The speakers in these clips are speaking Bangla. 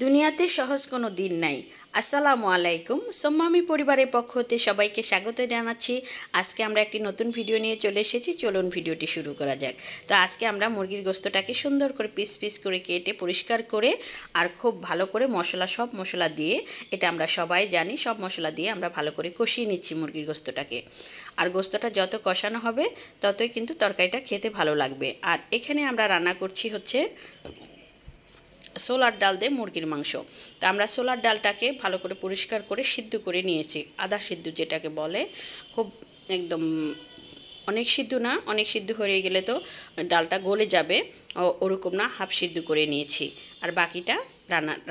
দুনিয়াতে সহজ কোনো দিন নাই। আসসালামু আলাইকুম। সোম্মামি পরিবারের পক্ষ হতে সবাইকে স্বাগত জানাচ্ছি। আজকে আমরা একটি নতুন ভিডিও নিয়ে চলে এসেছি। চলুন ভিডিওটি শুরু করা যাক। তো আজকে আমরা মুরগির গোশতটাকে সুন্দর করে পিস পিস করে কেটে পরিষ্কার করে আর খুব ভালো করে সব মশলা দিয়ে, এটা আমরা সবাই জানি, সব মশলা দিয়ে আমরা ভালো করে কষিয়ে নিচ্ছি মুরগির গোশতটাকে। আর গোশতটা যত কষানো হবে ততই কিন্তু তরকারিটা খেতে ভালো লাগবে। আর এখানে আমরা রান্না করছি হচ্ছে ছোলার ডাল দিয়ে মুরগির মাংস। তো আমরা ছোলার ডালটাকে ভালো করে পরিষ্কার করে সিদ্ধ করে নিয়েছি, আধা সিদ্ধ যেটাকে বলে। খুব একদম অনেক সিদ্ধ না, অনেক সিদ্ধ হয়ে গেলে তো ডালটা গলে যাবে, ওরকম না, হাফ সিদ্ধ করে নিয়েছি। আর বাকিটা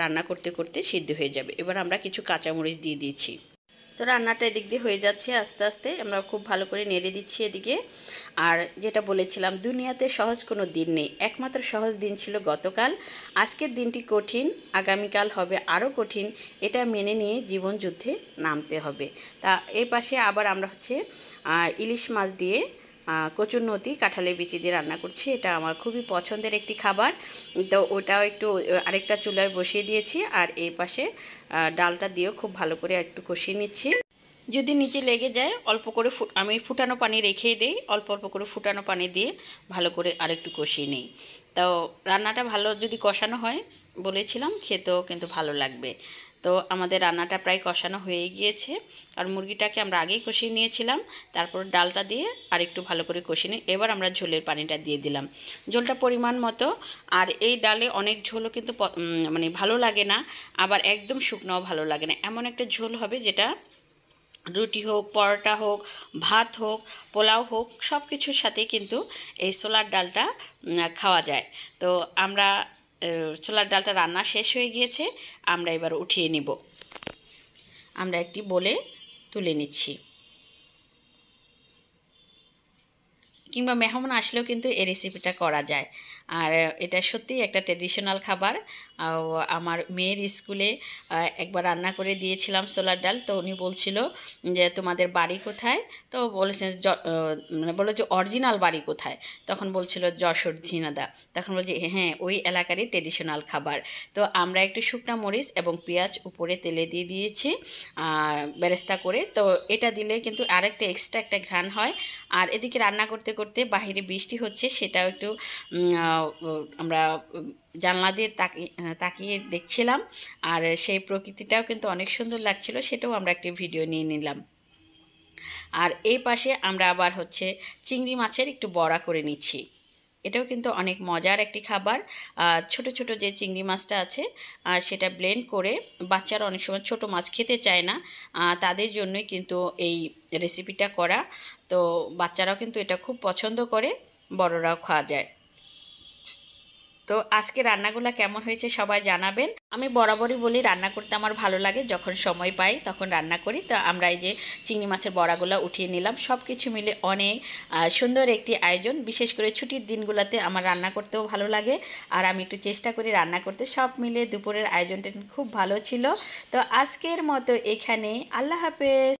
রান্না করতে করতে সিদ্ধ হয়ে যাবে। এবার আমরা কিছু কাঁচামরিচ দিয়ে দিয়েছি। তো রান্নাটা এদিক দিয়ে হয়ে যাচ্ছে আস্তে আস্তে, আমরা খুব ভালো করে নেড়ে দিচ্ছি এদিকে। আর যেটা বলেছিলাম, দুনিয়াতে সহজ কোনো দিন নেই, একমাত্র সহজ দিন ছিল গতকাল। আজকের দিনটি কঠিন, আগামীকাল হবে আরও কঠিন। এটা মেনে নিয়ে জীবন যুদ্ধে নামতে হবে। তা এই পাশে আবার আমরা হচ্ছে ইলিশ মাছ দিয়ে কচুরনতি কাঁঠালের বিচি দিয়ে রান্না করছি। এটা আমার খুবই পছন্দের একটি খাবার। তো ওটাও একটু আরেকটা চুলায় বসিয়ে দিয়েছি। আর এই পাশে ডালটা দিয়েও খুব ভালো করে একটু কষিয়ে নিচ্ছি। যদি নিচে লেগে যায় অল্প করে আমি ফুটানো পানি রেখেই দিই, অল্প অল্প করে ফুটানো পানি দিয়ে ভালো করে আরেকটু কষিয়ে নিই। তো রান্নাটা ভালো যদি কষানো হয়, বলেছিলাম, খেতেও কিন্তু ভালো লাগবে। তো আমাদের রান্নাটা প্রায় কষানো হয়ে গিয়েছে। আর মুরগিটাকে আমরা আগেই কষিয়ে নিয়েছিলাম, তারপর ডালটা দিয়ে আরেকটু ভালো করে কষিয়ে নিই। এবার আমরা ঝোলের পানিটা দিয়ে দিলাম, ঝোলটা পরিমাণ মতো। আর এই ডালে অনেক ঝোলও কিন্তু মানে ভালো লাগে না, আবার একদম শুকনোও ভালো লাগে না। এমন একটা ঝোল হবে যেটা রুটি হোক, পরোটা হোক, ভাত হোক, পোলাও হোক, সব কিছুর সাথে কিন্তু এই ছোলার ডালটা খাওয়া যায়। তো আমরা ছোলার ডালটা রান্না শেষ হয়ে গিয়েছে, আমরা এবার উঠিয়ে নিব। আমরা একটি বলে তুলে নিচ্ছি। কিংবা মেহমান আসলেও কিন্তু এই রেসিপিটা করা যায়। আর এটা সত্যিই একটা ট্র্যাডিশনাল খাবার। আমার মেয়ের স্কুলে একবার রান্না করে দিয়েছিলাম ছোলার ডাল। তো উনি বলছিল যে তোমাদের বাড়ি কোথায়? তো বলেছেন মানে বললো যে অরিজিনাল বাড়ি কোথায়? তখন বলছিল যশোর ঝিনাদা। তখন বলছি হ্যাঁ, ওই এলাকারই ট্র্যাডিশনাল খাবার। তো আমরা একটু শুকনা মরিচ এবং পেঁয়াজ উপরে তেলে দিয়ে দিয়েছি বেরেস্তা করে। তো এটা দিলে কিন্তু আরেকটা এক্সট্রা একটা ঘ্রাণ হয়। আর এদিকে রান্না করতে করতে বাহিরে বৃষ্টি হচ্ছে, সেটাও একটু আমরা জানলা দিয়ে তাকিয়ে দেখছিলাম। আর সেই প্রকৃতিটাও কিন্তু অনেক সুন্দর লাগছিল, সেটাও আমরা একটি ভিডিও নিয়ে নিলাম। আর এই পাশে আমরা আবার হচ্ছে চিংড়ি মাছের একটু বড়া করে নিচ্ছি। এটাও কিন্তু অনেক মজার একটি খাবার। ছোট ছোট যে চিংড়ি মাছটা আছে সেটা ব্লেন্ড করে, বাচ্চারা অনেক সময় ছোট মাছ খেতে চায় না, তাদের জন্যই কিন্তু এই রেসিপিটা করা। তো বাচ্চারাও কিন্তু এটা খুব পছন্দ করে, বড়রাও খাওয়া যায়। তো আজকে রান্নাগুলো কেমন হয়েছে সবাই জানাবেন। আমি বরাবরই বলি রান্না করতে আমার ভালো লাগে, যখন সময় পাই তখন রান্না করি। তো আমরা এই যে চিংড়ি মাছের বড়াগুলো উঠিয়ে নিলাম। সব কিছু মিলে অনেক সুন্দর একটি আয়োজন। বিশেষ করে ছুটির দিনগুলোতে আমার রান্না করতেও ভালো লাগে, আর আমি একটু চেষ্টা করি রান্না করতে। সব মিলে দুপুরের আয়োজনটা খুব ভালো ছিল। তো আজকের মতো এখানে, আল্লাহ হাফেজ।